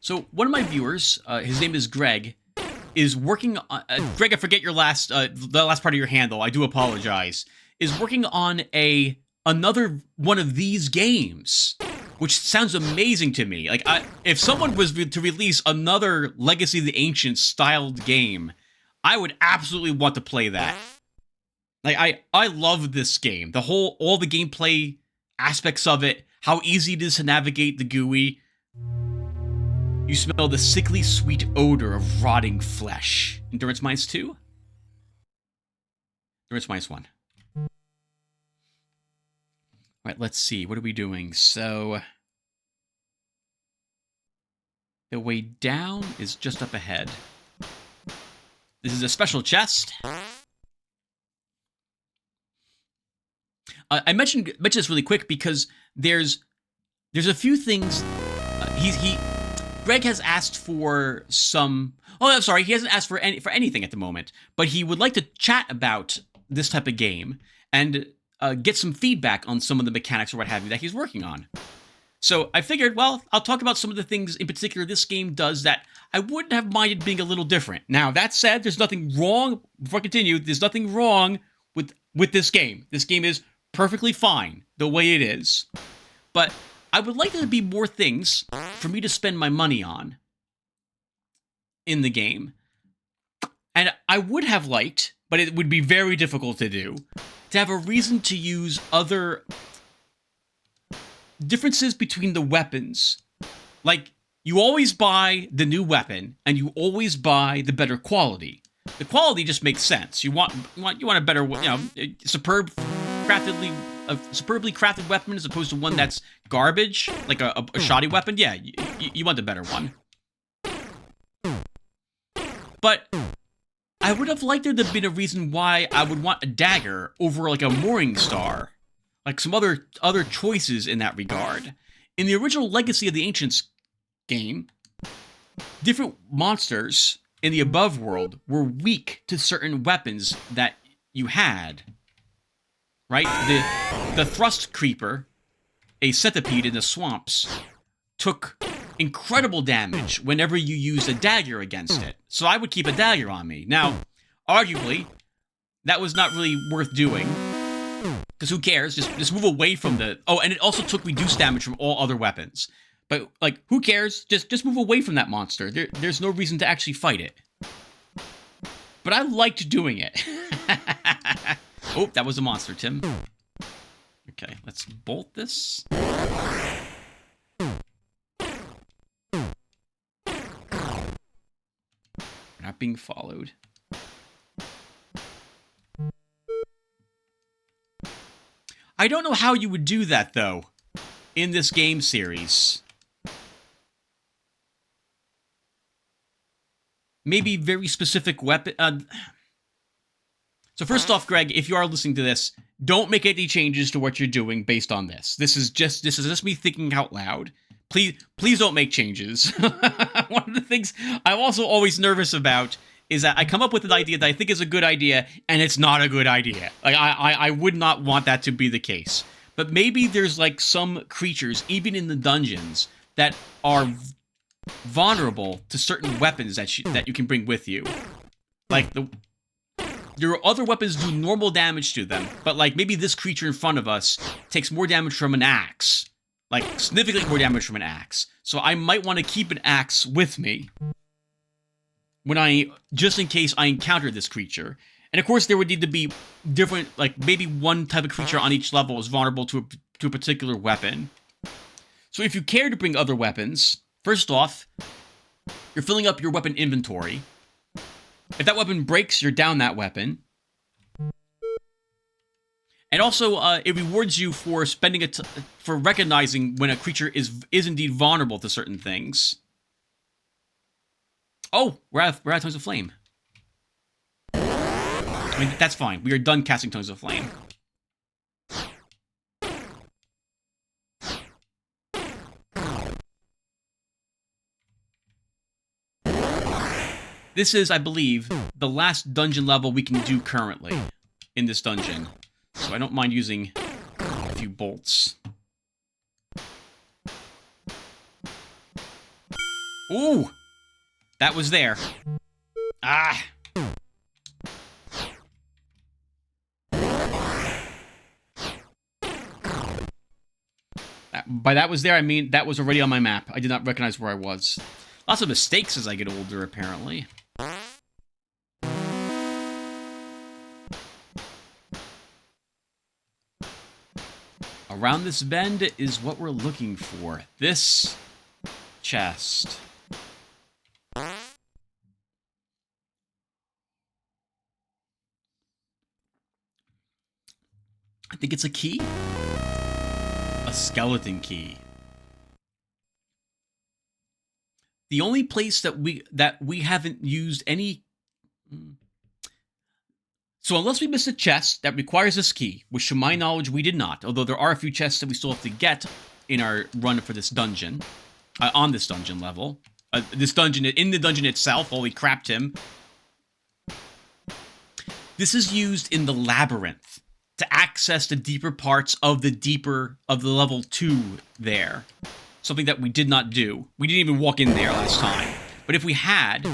So one of my viewers, his name is Greg, is working on... Greg, I forget your the last part of your handle. I do apologize. Is working on another one of these games, which sounds amazing to me. Like, if someone was to release another Legacy of the Ancients styled game, I would absolutely want to play that. Like, I love this game. All the gameplay aspects of it, how easy it is to navigate the GUI. You smell the sickly sweet odor of rotting flesh. Endurance -2? Endurance -1. Alright, let's see. What are we doing? So, the way down is just up ahead. This is a special chest. I mentioned this really quick because there's a few things. Greg has asked for some. Oh, I'm sorry. He hasn't asked for anything at the moment, but he would like to chat about this type of game and get some feedback on some of the mechanics or what have you that he's working on. So I figured, well, I'll talk about some of the things in particular this game does that I wouldn't have minded being a little different. Now, that said, there's nothing wrong. Before I continue, there's nothing wrong with this game. This game is perfectly fine the way it is. But I would like there to be more things for me to spend my money on in the game. And I would have liked, but it would be very difficult to do, to have a reason to use other differences between the weapons. Like, you always buy the new weapon, and you always buy the better quality. The quality just makes sense. You want a better, superbly crafted weapon as opposed to one that's garbage, like a shoddy weapon. Yeah, you want the better one. But I would have liked there to have been a reason why I would want a dagger over like a mooring star. Like some other choices in that regard. In the original Legacy of the Ancients game, different monsters in the above world were weak to certain weapons that you had. Right? The thrust creeper, a centipede in the swamps, took incredible damage whenever you used a dagger against it. So I would keep a dagger on me. Now, arguably, that was not really worth doing. Because who cares? Just move away from the... Oh, and it also took reduced damage from all other weapons. But, like, who cares? Just move away from that monster. There's no reason to actually fight it. But I liked doing it. Oh, that was a monster, Tim. Okay, let's bolt this. We're not being followed. I don't know how you would do that, though, in this game series. Maybe very specific weapon... So first off, Greg, if you are listening to this, don't make any changes to what you're doing based on this. This is just me thinking out loud. Please don't make changes. One of the things I'm also always nervous about is that I come up with an idea that I think is a good idea, and it's not a good idea. Like, I would not want that to be the case. But maybe there's, like, some creatures, even in the dungeons, that are vulnerable to certain weapons that you can bring with you. Like, your other weapons do normal damage to them, but, like, maybe this creature in front of us takes more damage from an axe. Like, significantly more damage from an axe. So I might want to keep an axe with me just in case I encounter this creature. And of course, there would need to be different, like, maybe one type of creature on each level is vulnerable to a particular weapon. So if you care to bring other weapons, first off, you're filling up your weapon inventory. If that weapon breaks, you're down that weapon. And also, it rewards you for for recognizing when a creature is indeed vulnerable to certain things. Oh, we're out of Tongues of Flame. I mean, that's fine. We are done casting Tongues of Flame. This is, I believe, the last dungeon level we can do currently in this dungeon. So I don't mind using a few bolts. Ooh! That was there. Ah! By that was there, I mean that was already on my map. I did not recognize where I was. Lots of mistakes as I get older, apparently. Around this bend is what we're looking for. This chest. I think it's a key. A skeleton key. The only place that we haven't used any... So unless we missed a chest that requires this key, which to my knowledge we did not, although there are a few chests that we still have to get in our run for this dungeon, on this dungeon level. This dungeon, in the dungeon itself, holy crap, Tim. This is used in the labyrinth to access the deeper parts of the level 2 there. Something that we did not do. We didn't even walk in there last time. But if we had,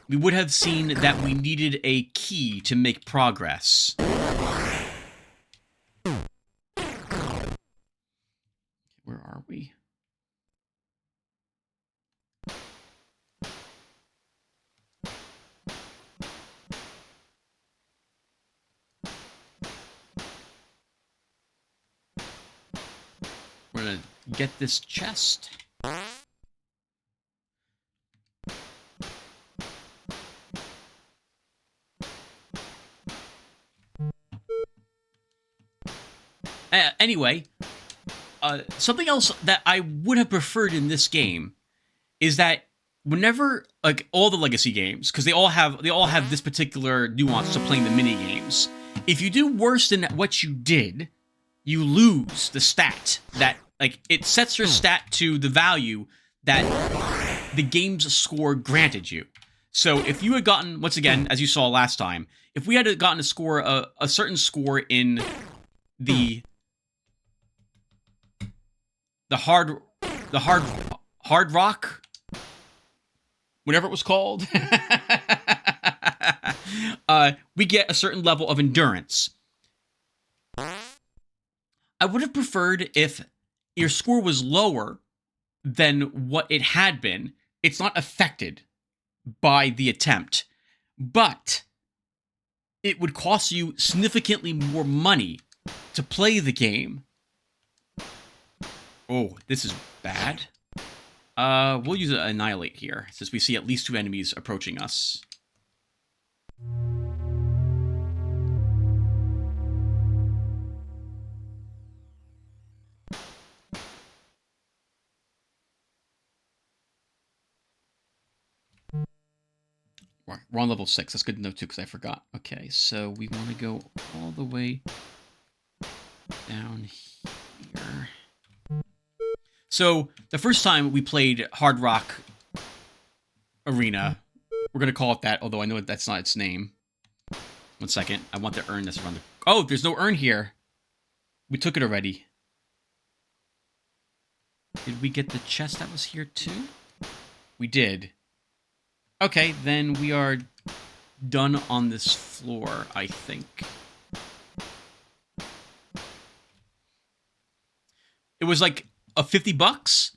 we would have seen that we needed a key to make progress. Where are we? We're gonna get this chest. Anyway, something else that I would have preferred in this game is that whenever, like all the legacy games, because they all have this particular nuance to playing the mini games. If you do worse than what you did, you lose the stat that, like, it sets your stat to the value that the game's score granted you. So if you had gotten, once again, as you saw last time, if we had gotten a certain score in the hard rock, whatever it was called, we get a certain level of endurance. I would have preferred if your score was lower than what it had been. It's not affected by the attempt, but it would cost you significantly more money to play the game. Oh, this is bad. We'll use Annihilate here, since we see at least 2 enemies approaching us. We're on level 6. That's good to know, too, because I forgot. Okay, so we want to go all the way down here. So, the first time we played Hard Rock Arena, we're going to call it that, although I know that's not its name. 1 second. I want the urn that's around the... Oh, there's no urn here. We took it already. Did we get the chest that was here, too? We did. Okay, then we are done on this floor, I think. It was like a $50,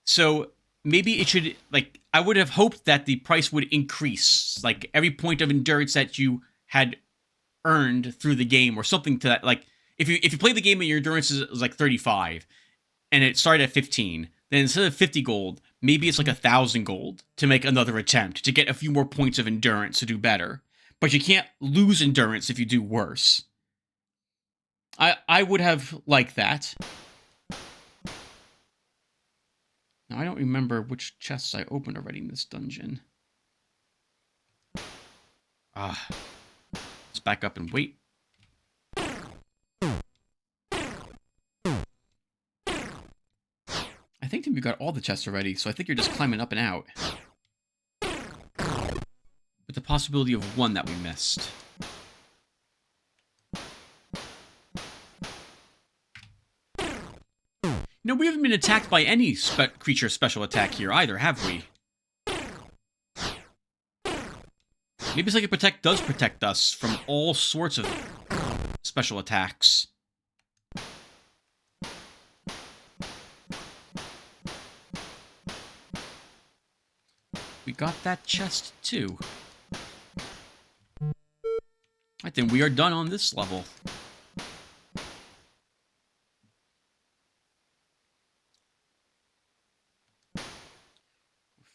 so maybe it should, like, I would have hoped that the price would increase, like every point of endurance that you had earned through the game, or something to that. Like, if you play the game and your endurance is like 35, and it started at 15, then instead of 50 gold, maybe it's like 1,000 gold to make another attempt, to get a few more points of endurance to do better. But you can't lose endurance if you do worse. I would have liked that. Now, I don't remember which chests I opened already in this dungeon. Let's back up and wait. I think we got all the chests already, so I think you're just climbing up and out. With the possibility of one that we missed. No, we haven't been attacked by any creature special attack here either, have we? Maybe Psychic Protect does protect us from all sorts of special attacks. We got that chest too. I think we are done on this level.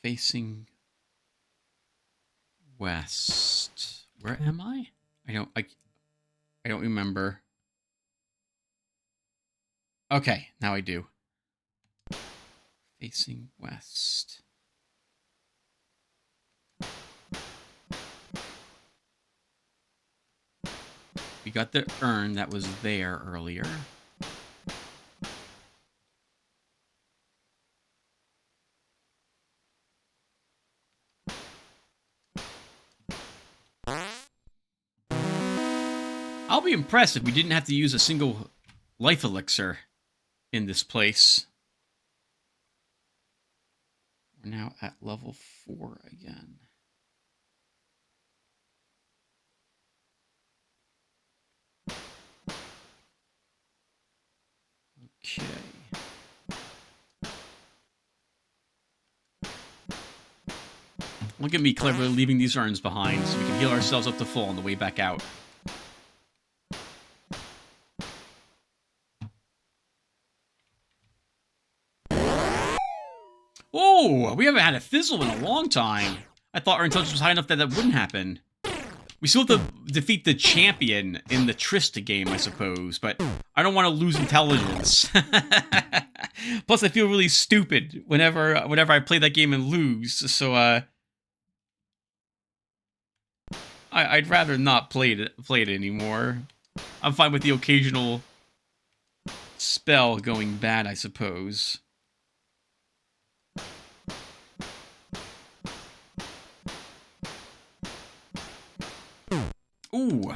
Facing west. Where am I? I don't remember. Okay, now I do. Facing west. We got the urn that was there earlier. I'll be impressed if we didn't have to use a single life elixir in this place. We're now at level 4 again. Okay. Look at me cleverly leaving these urns behind so we can heal ourselves up to full on the way back out. Oh, we haven't had a fizzle in a long time. I thought our intelligence was high enough that that wouldn't happen. We still have to defeat the champion in the Trista game, I suppose, but I don't want to lose intelligence. Plus, I feel really stupid whenever I play that game and lose, so I'd rather not play it anymore. I'm fine with the occasional spell going bad, I suppose. Ooh.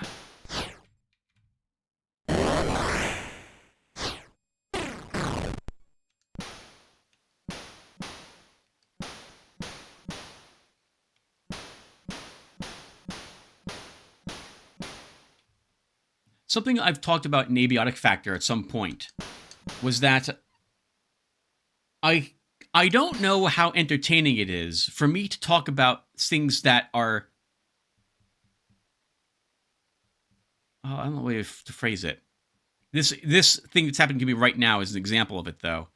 Something I've talked about in Abiotic Factor at some point was that I don't know how entertaining it is for me to talk about things that are... Oh, I don't know the way to phrase it. This thing that's happening to me right now is an example of it, though.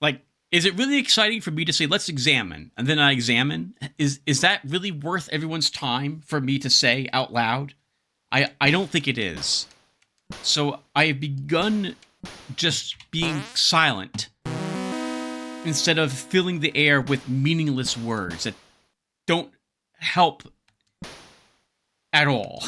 Like, is it really exciting for me to say, let's examine, and then I examine? Is that really worth everyone's time for me to say out loud? I don't think it is. So I have begun just being silent instead of filling the air with meaningless words that don't help at all.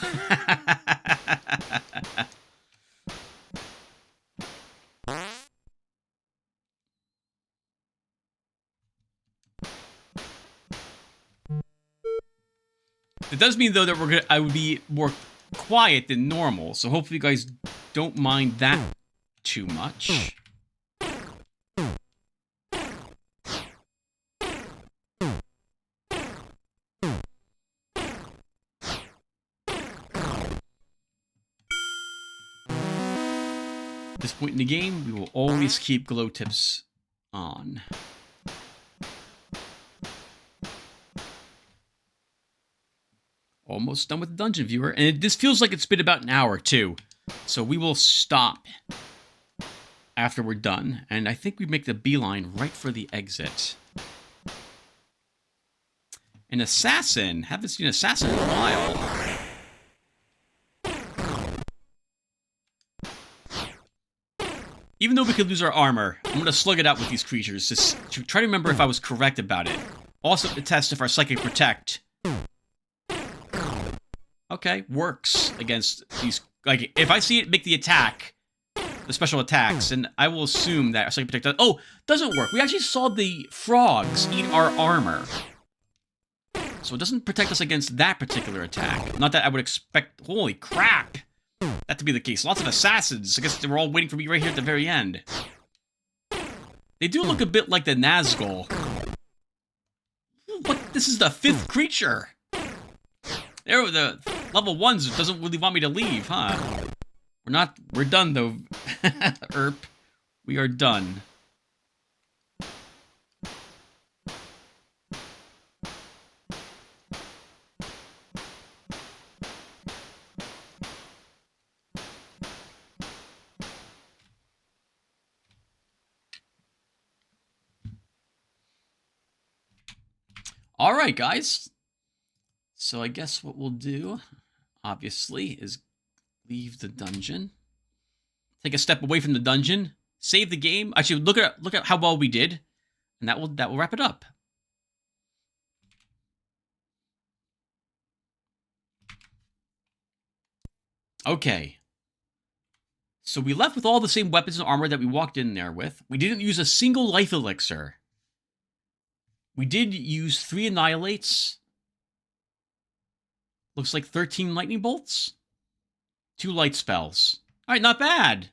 It does mean, though, that I would be more quiet than normal, so hopefully you guys don't mind that too much. At this point in the game, we will always keep glow tips on. Almost done with the dungeon viewer, and this feels like it's been about an hour too. So we will stop after we're done, and I think we make the beeline right for the exit. An assassin. Haven't seen an assassin in a while. Even though we could lose our armor, I'm going to slug it out with these creatures to try to remember if I was correct about it. Also to test if our Psychic Protect... Okay, works against these... Like, if I see it make the attack, the special attacks, and I will assume that our Psychic Protect... Oh, doesn't work. We actually saw the frogs eat our armor. So it doesn't protect us against that particular attack. Not that I would expect... Holy crap! That to be the case. Lots of assassins. I guess they were all waiting for me right here at the very end. They do look a bit like the Nazgul. What? This is the 5th creature. There were the level 1s doesn't really want me to leave, huh? We're done though. Erp. We are done. All right, guys. So I guess what we'll do, obviously, is Leave the dungeon. Take a step away from the dungeon. Save the game. Actually, look at how well we did, and that will wrap it up. Okay. So we left with all the same weapons and armor that we walked in there with. We didn't use a single life elixir. We did use 3 annihilates. Looks like 13 lightning bolts. 2 light spells. All right, not bad.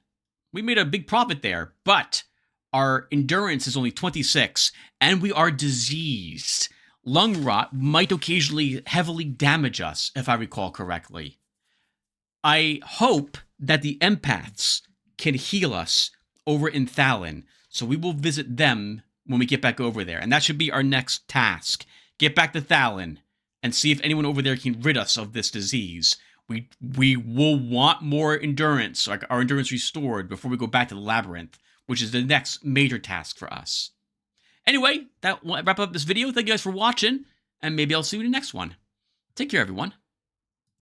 We made a big profit there, but our endurance is only 26, and we are diseased. Lung rot might occasionally heavily damage us, if I recall correctly. I hope that the empaths can heal us over in Thallin, so we will visit them when we get back over there, and that should be our next task. Get back to Thallin and see if anyone over there can rid us of this disease. We will want more endurance, like our endurance restored, before we go back to the labyrinth, which is the next major task for us. Anyway, that will wrap up this video. Thank you guys for watching, and maybe I'll see you in the next one. Take care, everyone.